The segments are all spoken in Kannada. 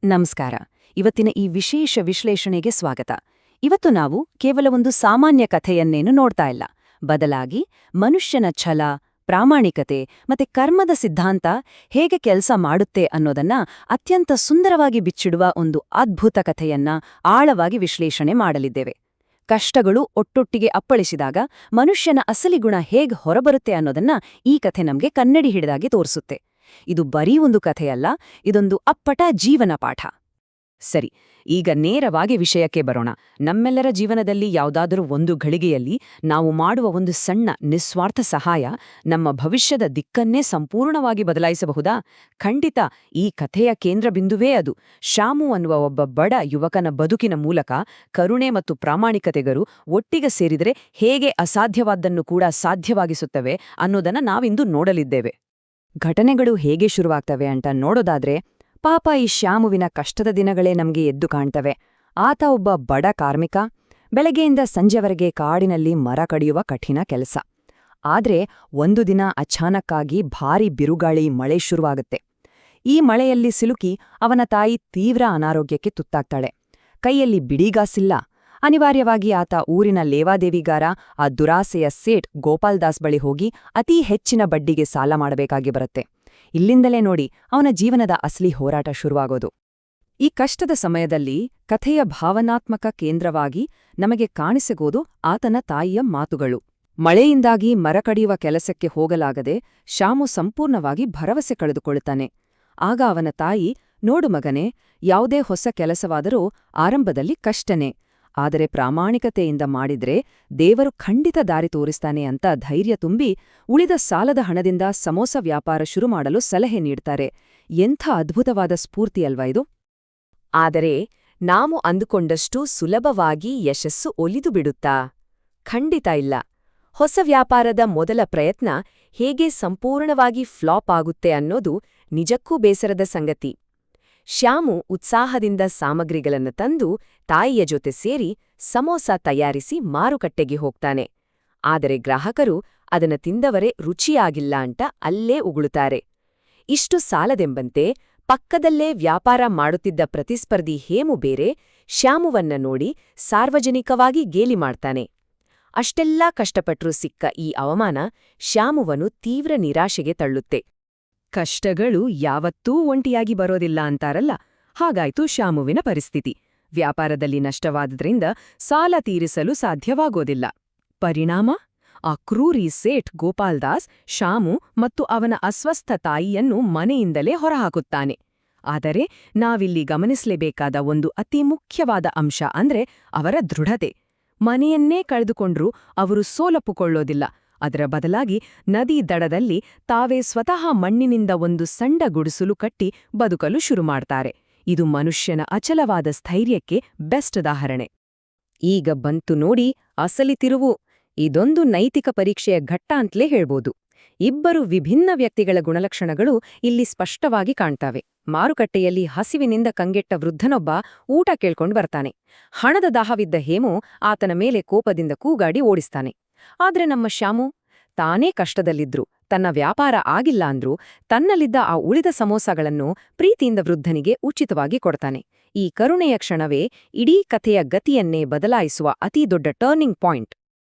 ನಮಸ್ಕಾರ. ಇವತ್ತಿನ ಈ ವಿಶೇಷ ವಿಶ್ಲೇಷಣೆಗೆ ಸ್ವಾಗತ. ಇವತ್ತು ನಾವು ಕೇವಲ ಒಂದು ಸಾಮಾನ್ಯ ಕಥೆಯನ್ನೇನು ನೋಡ್ತಾ ಇಲ್ಲ, ಬದಲಾಗಿ ಮನುಷ್ಯನ ಛಲ, ಪ್ರಾಮಾಣಿಕತೆ ಮತ್ತೆ ಕರ್ಮದ ಸಿದ್ಧಾಂತ ಹೇಗೆ ಕೆಲಸ ಮಾಡುತ್ತೆ ಅನ್ನೋದನ್ನ ಅತ್ಯಂತ ಸುಂದರವಾಗಿ ಬಿಚ್ಚಿಡುವ ಒಂದು ಅದ್ಭುತ ಕಥೆಯನ್ನ ಆಳವಾಗಿ ವಿಶ್ಲೇಷಣೆ ಮಾಡಲಿದ್ದೇವೆ. ಕಷ್ಟಗಳು ಒಟ್ಟೊಟ್ಟಿಗೆ ಅಪ್ಪಳಿಸಿದಾಗ ಮನುಷ್ಯನ ಅಸಲಿ ಗುಣ ಹೇಗೆ ಹೊರಬರುತ್ತೆ ಅನ್ನೋದನ್ನ ಈ ಕಥೆ ನಮ್ಗೆ ಕನ್ನಡಿ ಹಿಡಿದಾಗಿ ತೋರಿಸುತ್ತೆ. ಇದು ಬರೀ ಒಂದು ಕಥೆಯಲ್ಲ, ಇದೊಂದು ಅಪ್ಪಟ ಜೀವನ ಪಾಠ. ಸರಿ, ಈಗ ನೇರವಾಗಿ ವಿಷಯಕ್ಕೆ ಬರೋಣ. ನಮ್ಮೆಲ್ಲರ ಜೀವನದಲ್ಲಿ ಯಾವುದಾದರೂ ಒಂದು ಘಳಿಗೆಯಲ್ಲಿ ನಾವು ಮಾಡುವ ಒಂದು ಸಣ್ಣ ನಿಸ್ವಾರ್ಥ ಸಹಾಯ ನಮ್ಮ ಭವಿಷ್ಯದ ದಿಕ್ಕನ್ನೇ ಸಂಪೂರ್ಣವಾಗಿ ಬದಲಾಯಿಸಬಹುದಾ? ಖಂಡಿತ. ಈ ಕಥೆಯ ಕೇಂದ್ರಬಿಂದುವೇ ಅದು. ಶ್ಯಾಮು ಅನ್ನುವ ಒಬ್ಬ ಬಡ ಯುವಕನ ಬದುಕಿನ ಮೂಲಕ ಕರುಣೆ ಮತ್ತು ಪ್ರಾಮಾಣಿಕತೆಗಳು ಒಟ್ಟಿಗೆ ಸೇರಿದರೆ ಹೇಗೆ ಅಸಾಧ್ಯವಾದ್ದನ್ನು ಕೂಡ ಸಾಧ್ಯವಾಗಿಸುತ್ತವೆ ಅನ್ನೋದನ್ನ ನಾವಿಂದು ನೋಡಲಿದ್ದೇವೆ. ಘಟನೆಗಳು ಹೇಗೆ ಶುರುವಾಗ್ತವೆ ಅಂತ ನೋಡೋದಾದ್ರೆ, ಪಾಪ ಈ ಶ್ಯಾಮುವಿನ ಕಷ್ಟದ ದಿನಗಳೇ ನಮ್ಗೆ ಎದ್ದು ಕಾಣ್ತವೆ. ಆತ ಒಬ್ಬ ಬಡ ಕಾರ್ಮಿಕ, ಬೆಳಗ್ಗೆಯಿಂದ ಸಂಜೆವರೆಗೆ ಕಾಡಿನಲ್ಲಿ ಮರ ಕಡಿಯುವ ಕಠಿಣ ಕೆಲಸ. ಆದ್ರೆ ಒಂದು ದಿನ ಅಚಾನಕ್ಕಾಗಿ ಭಾರೀ ಬಿರುಗಾಳಿ ಮಳೆ ಶುರುವಾಗುತ್ತೆ. ಈ ಮಳೆಯಲ್ಲಿ ಸಿಲುಕಿ ಅವನ ತಾಯಿ ತೀವ್ರ ಅನಾರೋಗ್ಯಕ್ಕೆ ತುತ್ತಾಗ್ತಾಳೆ. ಕೈಯಲ್ಲಿ ಬಿಡಿಗಾಸಿಲ್ಲ. ಅನಿವಾರ್ಯವಾಗಿ ಆತ ಊರಿನ ಲೇವಾದೇವಿಗಾರ, ಆ ದುರಾಸೆಯ ಸೇಠ್ ಗೋಪಾಲ್ದಾಸ್ ಬಳಿ ಹೋಗಿ ಅತೀ ಹೆಚ್ಚಿನ ಬಡ್ಡಿಗೆ ಸಾಲ ಮಾಡಬೇಕಾಗಿ ಬರುತ್ತೆ. ಇಲ್ಲಿಂದಲೇ ನೋಡಿ ಅವನ ಜೀವನದ ಅಸಲಿ ಹೋರಾಟ ಶುರುವಾಗೋದು. ಈ ಕಷ್ಟದ ಸಮಯದಲ್ಲಿ ಕಥೆಯ ಭಾವನಾತ್ಮಕ ಕೇಂದ್ರವಾಗಿ ನಮಗೆ ಕಾಣಿಸಿಗೋದು ಆತನ ತಾಯಿಯ ಮಾತುಗಳು. ಮಳೆಯಿಂದಾಗಿ ಮರ ಕಡಿಯುವ ಕೆಲಸಕ್ಕೆ ಹೋಗಲಾಗದೆ ಶ್ಯಾಮು ಸಂಪೂರ್ಣವಾಗಿ ಭರವಸೆ ಕಳೆದುಕೊಳ್ಳುತ್ತಾನೆ. ಆಗ ಅವನ ತಾಯಿ, ನೋಡು ಮಗನೇ, ಯಾವುದೇ ಹೊಸ ಕೆಲಸವಾದರೂ ಆರಂಭದಲ್ಲಿ ಕಷ್ಟನೇ, ಆದರೆ ಪ್ರಾಮಾಣಿಕತೆಯಿಂದ ಮಾಡಿದ್ರೆ ದೇವರು ಖಂಡಿತ ದಾರಿ ತೋರಿಸ್ತಾನೆ ಅಂತ ಧೈರ್ಯ ತುಂಬಿ ಉಳಿದ ಸಾಲದ ಹಣದಿಂದ ಸಮೋಸ ವ್ಯಾಪಾರ ಶುರು ಮಾಡಲು ಸಲಹೆ ನೀಡ್ತಾರೆ. ಎಂಥ ಅದ್ಭುತವಾದ ಸ್ಫೂರ್ತಿ ಅಲ್ವಾ ಇದು? ಆದರೆ ನಾವು ಅಂದುಕೊಂಡಷ್ಟು ಸುಲಭವಾಗಿ ಯಶಸ್ಸು ಒಲಿದು ಬಿಡುತ್ತಾ? ಖಂಡಿತ ಇಲ್ಲ. ಹೊಸ ವ್ಯಾಪಾರದ ಮೊದಲ ಪ್ರಯತ್ನ ಹೇಗೆ ಸಂಪೂರ್ಣವಾಗಿ ಫ್ಲಾಪ್ ಆಗುತ್ತೆ ಅನ್ನೋದು ನಿಜಕ್ಕೂ ಬೇಸರದ ಸಂಗತಿ. ಶ್ಯಾಮು ಉತ್ಸಾಹದಿಂದ ಸಾಮಗ್ರಿಗಳನ್ನು ತಂದು ತಾಯಿಯ ಜೊತೆ ಸೇರಿ ಸಮೋಸ ತಯಾರಿಸಿ ಮಾರುಕಟ್ಟೆಗೆ ಹೋಗ್ತಾನೆ. ಆದರೆ ಗ್ರಾಹಕರು ಅದನ್ನ ತಿಂದವರೇ ರುಚಿಯಾಗಿಲ್ಲ ಅಂತ ಅಲ್ಲೇ ಉಗುಳುತ್ತಾರೆ. ಇಷ್ಟು ಸಾಲದೆಂಬಂತೆ ಪಕ್ಕದಲ್ಲೇ ವ್ಯಾಪಾರ ಮಾಡುತ್ತಿದ್ದ ಪ್ರತಿಸ್ಪರ್ಧಿ ಹೇಮು ಬೇರೆ ಶ್ಯಾಮುವನ್ನ ನೋಡಿ ಸಾರ್ವಜನಿಕವಾಗಿ ಗೇಲಿ ಮಾಡ್ತಾನೆ. ಅಷ್ಟೆಲ್ಲಾ ಕಷ್ಟಪಟ್ರೂ ಸಿಕ್ಕ ಈ ಅವಮಾನ ಶ್ಯಾಮುವನ್ನು ತೀವ್ರ ನಿರಾಶೆಗೆ ತಳ್ಳುತ್ತೆ. ಕಷ್ಟಗಳು ಯಾವತ್ತೂ ಒಂಟಿಯಾಗಿ ಬರೋದಿಲ್ಲ ಅಂತಾರಲ್ಲ, ಹಾಗಾಯ್ತು ಶ್ಯಾಮುವಿನ ಪರಿಸ್ಥಿತಿ. ವ್ಯಾಪಾರದಲ್ಲಿ ನಷ್ಟವಾದ್ರಿಂದ ಸಾಲ ತೀರಿಸಲು ಸಾಧ್ಯವಾಗೋದಿಲ್ಲ. ಪರಿಣಾಮ? ಆ ಕ್ರೂರಿ ಸೇಠ್ ಗೋಪಾಲ್ದಾಸ್ ಶ್ಯಾಮು ಮತ್ತು ಅವನ ಅಸ್ವಸ್ಥ ತಾಯಿಯನ್ನು ಮನೆಯಿಂದಲೇ ಹೊರಹಾಕುತ್ತಾನೆ. ಆದರೆ ನಾವಿಲ್ಲಿ ಗಮನಿಸಲೇಬೇಕಾದ ಒಂದು ಅತಿ ಮುಖ್ಯವಾದ ಅಂಶ ಅಂದ್ರೆ ಅವರ ದೃಢತೆ. ಮನೆಯನ್ನೇ ಕಳೆದುಕೊಂಡ್ರೂ ಅವರು ಸೋಲಪ್ಪುಕೊಳ್ಳೋದಿಲ್ಲ. ಅದರ ಬದಲಾಗಿ ನದಿ ದಡದಲ್ಲಿ ತಾವೇ ಸ್ವತಃ ಮಣ್ಣಿನಿಂದ ಒಂದು ಸಣ್ಣ ಗುಡಿಸಲು ಕಟ್ಟಿ ಬದುಕಲು ಶುರು ಮಾಡ್ತಾರೆ. ಇದು ಮನುಷ್ಯನ ಅಚಲವಾದ ಸ್ಥೈರ್ಯಕ್ಕೆ ಬೆಸ್ಟ್ ಉದಾಹರಣೆ. ಈಗ ಬಂತು ನೋಡಿ ಅಸಲಿ ತಿರುವು. ಇದೊಂದು ನೈತಿಕ ಪರೀಕ್ಷೆಯ ಘಟ್ಟ ಅಂತಲೇ ಹೇಳ್ಬೋದು. ಇಬ್ಬರು ವಿಭಿನ್ನ ವ್ಯಕ್ತಿಗಳ ಗುಣಲಕ್ಷಣಗಳು ಇಲ್ಲಿ ಸ್ಪಷ್ಟವಾಗಿ ಕಾಣ್ತಾವೆ. ಮಾರುಕಟ್ಟೆಯಲ್ಲಿ ಹಸಿವಿನಿಂದ ಕಂಗೆಟ್ಟ ವೃದ್ಧನೊಬ್ಬ ಊಟ ಕೇಳ್ಕೊಂಡು ಬರ್ತಾನೆ. ಹಣದ ದಾಹವಿದ್ದ ಹೇಮು ಆತನ ಮೇಲೆ ಕೋಪದಿಂದ ಕೂಗಾಡಿ ಓಡಿಸ್ತಾನೆ. ಆದ್ರೆ ನಮ್ಮ ಶ್ಯಾಮು ತಾನೇ ಕಷ್ಟದಲ್ಲಿದ್ರು, ತನ್ನ ವ್ಯಾಪಾರ ಆಗಿಲ್ಲ ಅಂದ್ರೂ ತನ್ನಲ್ಲಿದ್ದ ಆ ಉಳಿದ ಸಮೋಸಗಳನ್ನು ಪ್ರೀತಿಯಿಂದ ವೃದ್ಧನಿಗೆ ಉಚಿತವಾಗಿ ಕೊಡ್ತಾನೆ. ಈ ಕರುಣೆಯ ಕ್ಷಣವೇ ಇಡೀ ಕಥೆಯ ಗತಿಯನ್ನೇ ಬದಲಾಯಿಸುವ ಅತೀ ದೊಡ್ಡ ಟರ್ನಿಂಗ್ ಪಾಯಿಂಟ್.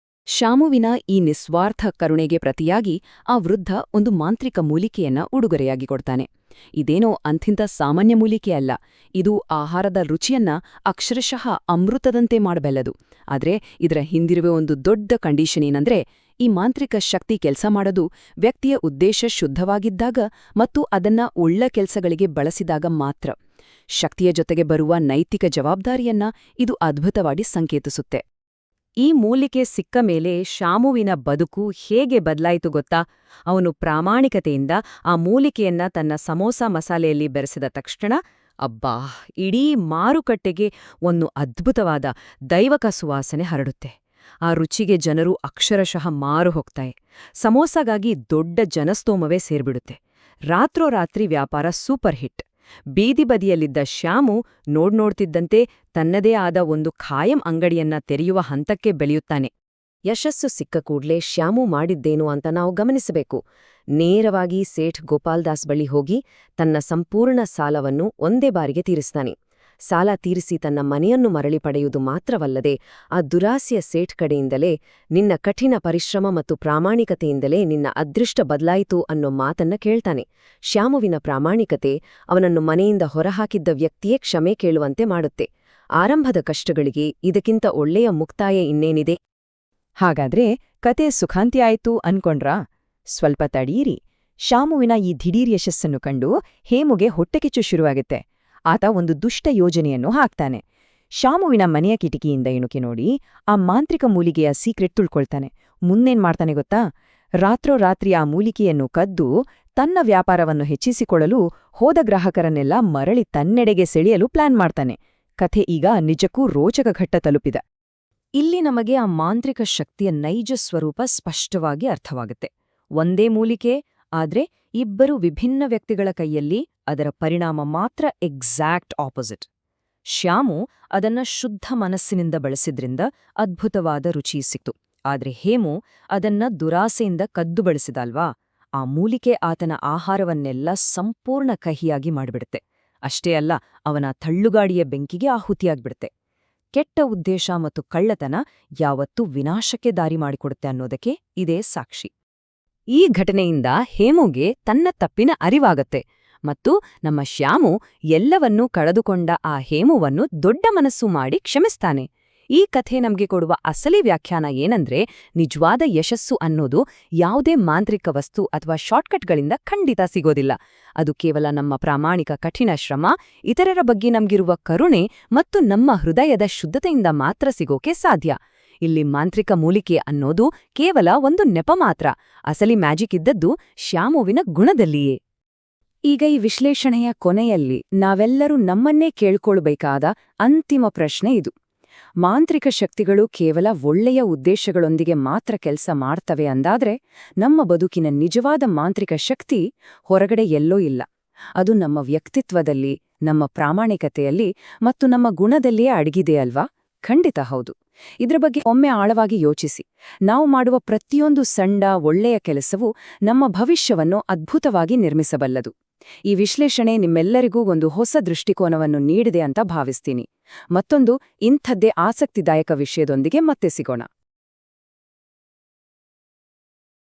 ಶ್ಯಾಮುವಿನ ಈ ನಿಸ್ವಾರ್ಥ ಕರುಣೆಗೆ ಪ್ರತಿಯಾಗಿ ಆ ವೃದ್ಧ ಒಂದು ಮಾಂತ್ರಿಕ ಮೂಲಿಕೆಯನ್ನ ಉಡುಗೊರೆಯಾಗಿ ಕೊಡ್ತಾನೆ. ಇದೇನೋ ಅಂಥಿಂಥ ಸಾಮಾನ್ಯ ಮೂಲಿಕೆಯಲ್ಲ. ಇದು ಆಹಾರದ ರುಚಿಯನ್ನ ಅಕ್ಷರಶಃ ಅಮೃತದಂತೆ ಮಾಡಬಲ್ಲದು. ಆದ್ರೆ ಇದರ ಹಿಂದಿರುವ ಒಂದು ದೊಡ್ಡ ಕಂಡೀಷನ್ ಏನಂದ್ರೆ, ಈ ಮಾಂತ್ರಿಕ ಶಕ್ತಿ ಕೆಲಸ ಮಾಡೋದು ವ್ಯಕ್ತಿಯ ಉದ್ದೇಶ ಶುದ್ಧವಾಗಿದ್ದಾಗ ಮತ್ತು ಅದನ್ನ ಒಳ್ಳೆ ಕೆಲಸಗಳಿಗೆ ಬಳಸಿದಾಗ ಮಾತ್ರ. ಶಕ್ತಿಯ ಜೊತೆಗೆ ಬರುವ ನೈತಿಕ ಜವಾಬ್ದಾರಿಯನ್ನ ಇದು ಅದ್ಭುತವಾಗಿ ಸಂಕೇತಿಸುತ್ತೆ. ಈ ಮೂಲಿಕೆ ಸಿಕ್ಕ ಮೇಲೆ ಶ್ಯಾಮುವಿನ ಬದುಕು ಹೇಗೆ ಬದಲಾಯಿತು ಗೊತ್ತಾ? ಅವನು ಪ್ರಾಮಾಣಿಕತೆಯಿಂದ ಆ ಮೂಲಿಕೆಯನ್ನ ತನ್ನ ಸಮೋಸ ಮಸಾಲೆಯಲ್ಲಿ ಬೆರೆಸಿದ ತಕ್ಷಣ ಅಬ್ಬಾ, ಇಡೀ ಮಾರುಕಟ್ಟೆಗೆ ಒಂದು ಅದ್ಭುತವಾದ ದೈವಕ ಸುವಾಸನೆ ಹರಡುತ್ತೆ. ಆ ರುಚಿಗೆ ಜನರು ಅಕ್ಷರಶಃ ಮಾರು ಹೋಗ್ತಾರೆ. ಸಮೋಸಾಗಾಗಿ ದೊಡ್ಡ ಜನಸ್ತೋಮವೇ ಸೇರ್ಬಿಡುತ್ತೆ. ರಾತ್ರೋರಾತ್ರಿ ವ್ಯಾಪಾರ ಸೂಪರ್ ಹಿಟ್. ಬೀದಿ ಬದಿಯಲ್ಲಿದ್ದ ಶ್ಯಾಮು ನೋಡ್ತಿದ್ದಂತೆ ತನ್ನದೇ ಆದ ಒಂದು ಖಾಯಂ ಅಂಗಡಿಯನ್ನ ತೆರೆಯುವ ಹಂತಕ್ಕೆ ಬೆಳೆಯುತ್ತಾನೆ. ಯಶಸ್ಸು ಸಿಕ್ಕ ಕೂಡ್ಲೇ ಶ್ಯಾಮು ಮಾಡಿದ್ದೇನು ಅಂತ ನಾವು ಗಮನಿಸಬೇಕು. ನೇರವಾಗಿ ಸೇಠ್ ಗೋಪಾಲ್ದಾಸ್ ಬಳಿ ಹೋಗಿ ತನ್ನ ಸಂಪೂರ್ಣ ಸಾಲವನ್ನು ಒಂದೇ ಬಾರಿಗೆ ತೀರಿಸ್ತಾನೆ. ಸಾಲ ತೀರಿಸಿ ತನ್ನ ಮನೆಯನ್ನು ಮರಳಿ ಪಡೆಯುವುದು ಮಾತ್ರವಲ್ಲದೆ ಆ ದುರಾಸೆಯ ಸೇಠ್ ಕಡೆಯಿಂದಲೇ ನಿನ್ನ ಕಠಿಣ ಪರಿಶ್ರಮ ಮತ್ತು ಪ್ರಾಮಾಣಿಕತೆಯಿಂದಲೇ ನಿನ್ನ ಅದೃಷ್ಟ ಬದಲಾಯಿತು ಅನ್ನೋ ಮಾತನ್ನ ಕೇಳ್ತಾನೆ. ಶ್ಯಾಮುವಿನ ಪ್ರಾಮಾಣಿಕತೆ ಅವನನ್ನು ಮನೆಯಿಂದ ಹೊರಹಾಕಿದ್ದ ವ್ಯಕ್ತಿಯೇ ಕ್ಷಮೆ ಕೇಳುವಂತೆ ಮಾಡುತ್ತೆ. ಆರಂಭದ ಕಷ್ಟಗಳಿಗೆ ಇದಕ್ಕಿಂತ ಒಳ್ಳೆಯ ಮುಕ್ತಾಯ ಇನ್ನೇನಿದೆ? ಹಾಗಾದ್ರೆ ಕತೆ ಸುಖಾಂತಿ ಆಯ್ತು ಅನ್ಕೊಂಡ್ರಾ? ಸ್ವಲ್ಪ ತಡೀರಿ. ಶ್ಯಾಮುವಿನ ಈ ದಿಢೀರ್ ಯಶಸ್ಸನ್ನು ಕಂಡು ಹೇಮುಗೆ ಹೊಟ್ಟೆಕಿಚ್ಚು ಶುರುವಾಗುತ್ತೆ. ಆತ ಒಂದು ದುಷ್ಟ ಯೋಜನೆಯನ್ನು ಹಾಕ್ತಾನೆ. ಶ್ಯಾಮುವಿನ ಮನೆಯ ಕಿಟಕಿಯಿಂದ ಇಣುಕಿ ನೋಡಿ ಆ ಮಾಂತ್ರಿಕ ಮೂಲಿಕೆಯ ಸೀಕ್ರೆಟ್ ತುಳ್ಕೊಳ್ತಾನೆ. ಮುಂದೇನ್ ಮಾಡ್ತಾನೆ ಗೊತ್ತಾ? ರಾತ್ರೋರಾತ್ರಿ ಆ ಮೂಲಿಕೆಯನ್ನು ಕದ್ದು ತನ್ನ ವ್ಯಾಪಾರವನ್ನು ಹೆಚ್ಚಿಸಿಕೊಳ್ಳಲು ಹೋದ ಗ್ರಾಹಕರನ್ನೆಲ್ಲ ಮರಳಿ ತನ್ನೆಡೆಗೆ ಸೆಳೆಯಲು ಪ್ಲಾನ್ ಮಾಡ್ತಾನೆ. ಕಥೆ ಈಗ ನಿಜಕ್ಕೂ ರೋಚಕ ಘಟ್ಟ ತಲುಪಿದ. ಇಲ್ಲಿ ನಮಗೆ ಆ ಮಾಂತ್ರಿಕ ಶಕ್ತಿಯ ನೈಜ ಸ್ವರೂಪ ಸ್ಪಷ್ಟವಾಗಿ ಅರ್ಥವಾಗುತ್ತೆ. ಒಂದೇ ಮೂಲಿಕೆ, ಆದ್ರೆ ಇಬ್ಬರು ವಿಭಿನ್ನ ವ್ಯಕ್ತಿಗಳ ಕೈಯಲ್ಲಿ ಅದರ ಪರಿಣಾಮ ಮಾತ್ರ ಎಕ್ಸಾಕ್ಟ್ ಆಪೋಸಿಟ್. ಶ್ಯಾಮು ಅದನ್ನ ಶುದ್ಧ ಮನಸ್ಸಿನಿಂದ ಬಳಸಿದ್ರಿಂದ ಅದ್ಭುತವಾದ ರುಚಿ ಸಿಕ್ತು. ಆದ್ರೆ ಹೇಮು ಅದನ್ನ ದುರಾಸೆಯಿಂದ ಕದ್ದು ಬಳಸಿದಲ್ವಾ, ಆ ಮೂಲಿಕೆ ಆತನ ಆಹಾರವನ್ನೆಲ್ಲ ಸಂಪೂರ್ಣ ಕಹಿಯಾಗಿ ಮಾಡಿಬಿಡುತ್ತೆ. ಅಷ್ಟೇ ಅಲ್ಲ, ಅವನ ತಳ್ಳುಗಾಡಿಯ ಬೆಂಕಿಗೆ ಆಹುತಿಯಾಗ್ಬಿಡುತ್ತೆ. ಕೆಟ್ಟ ಉದ್ದೇಶ ಮತ್ತು ಕಳ್ಳತನ ಯಾವತ್ತೂ ವಿನಾಶಕ್ಕೆ ದಾರಿ ಮಾಡಿಕೊಡುತ್ತೆ ಅನ್ನೋದಕ್ಕೆ ಇದೇ ಸಾಕ್ಷಿ. ಈ ಘಟನೆಯಿಂದ ಹೇಮುಗೆ ತನ್ನ ತಪ್ಪಿನ ಅರಿವಾಗತ್ತೆ ಮತ್ತು ನಮ್ಮ ಶ್ಯಾಮು ಎಲ್ಲವನ್ನೂ ಕಳೆದುಕೊಂಡ ಆ ಹೇಮುವನ್ನು ದೊಡ್ಡ ಮನಸ್ಸು ಮಾಡಿ ಕ್ಷಮಿಸ್ತಾನೆ. ಈ ಕಥೆ ನಮ್ಗೆ ಕೊಡುವ ಅಸಲಿ ವ್ಯಾಖ್ಯಾನ ಏನಂದ್ರೆ, ನಿಜವಾದ ಯಶಸ್ಸು ಅನ್ನೋದು ಯಾವುದೇ ಮಾಂತ್ರಿಕ ವಸ್ತು ಅಥವಾ ಶಾರ್ಟ್ಕಟ್ಗಳಿಂದ ಖಂಡಿತ ಸಿಗೋದಿಲ್ಲ. ಅದು ಕೇವಲ ನಮ್ಮ ಪ್ರಾಮಾಣಿಕ ಕಠಿಣ ಶ್ರಮ, ಇತರರ ಬಗ್ಗೆ ನಮ್ಗಿರುವ ಕರುಣೆ ಮತ್ತು ನಮ್ಮ ಹೃದಯದ ಶುದ್ಧತೆಯಿಂದ ಮಾತ್ರ ಸಿಗೋಕೆ ಸಾಧ್ಯ. ಇಲ್ಲಿ ಮಾಂತ್ರಿಕ ಮೂಲಿಕೆ ಅನ್ನೋದು ಕೇವಲ ಒಂದು ನೆಪ ಮಾತ್ರ. ಅಸಲಿ ಮ್ಯಾಜಿಕ್ ಇದ್ದದ್ದು ಶ್ಯಾಮುವಿನ ಗುಣದಲ್ಲಿಯೇ. ಈಗ ಈ ವಿಶ್ಲೇಷಣೆಯ ಕೊನೆಯಲ್ಲಿ ನಾವೆಲ್ಲರೂ ನಮ್ಮನ್ನೇ ಕೇಳ್ಕೊಳ್ಬೇಕಾದ ಅಂತಿಮ ಪ್ರಶ್ನೆ ಇದು. ಮಾಂತ್ರಿಕ ಶಕ್ತಿಗಳು ಕೇವಲ ಒಳ್ಳೆಯ ಉದ್ದೇಶಗಳೊಂದಿಗೆ ಮಾತ್ರ ಕೆಲಸ ಮಾಡ್ತವೆ ಅಂದಾದ್ರೆ, ನಮ್ಮ ಬದುಕಿನ ನಿಜವಾದ ಮಾಂತ್ರಿಕ ಶಕ್ತಿ ಹೊರಗಡೆ ಎಲ್ಲೋ ಇಲ್ಲ. ಅದು ನಮ್ಮ ವ್ಯಕ್ತಿತ್ವದಲ್ಲಿ, ನಮ್ಮ ಪ್ರಾಮಾಣಿಕತೆಯಲ್ಲಿ ಮತ್ತು ನಮ್ಮ ಗುಣದಲ್ಲಿಯೇ ಅಡಗಿದೆ ಅಲ್ವಾ? ಖಂಡಿತ ಹೌದು. ಇದ್ರ ಬಗ್ಗೆ ಒಮ್ಮೆ ಆಳವಾಗಿ ಯೋಚಿಸಿ. ನಾವು ಮಾಡುವ ಪ್ರತಿಯೊಂದು ಸಣ್ಣ ಒಳ್ಳೆಯ ಕೆಲಸವೂ ನಮ್ಮ ಭವಿಷ್ಯವನ್ನು ಅದ್ಭುತವಾಗಿ ನಿರ್ಮಿಸಬಲ್ಲದು. ಈ ವಿಶ್ಲೇಷಣೆ ನಿಮ್ಮೆಲ್ಲರಿಗೂ ಒಂದು ಹೊಸ ದೃಷ್ಟಿಕೋನವನ್ನು ನೀಡಿದೆ ಅಂತ ಭಾವಿಸ್ತೀನಿ. ಮತ್ತೊಂದು ಇಂಥದ್ದೇ ಆಸಕ್ತಿದಾಯಕ ವಿಷಯದೊಂದಿಗೆ ಮತ್ತೆ ಸಿಗೋಣ.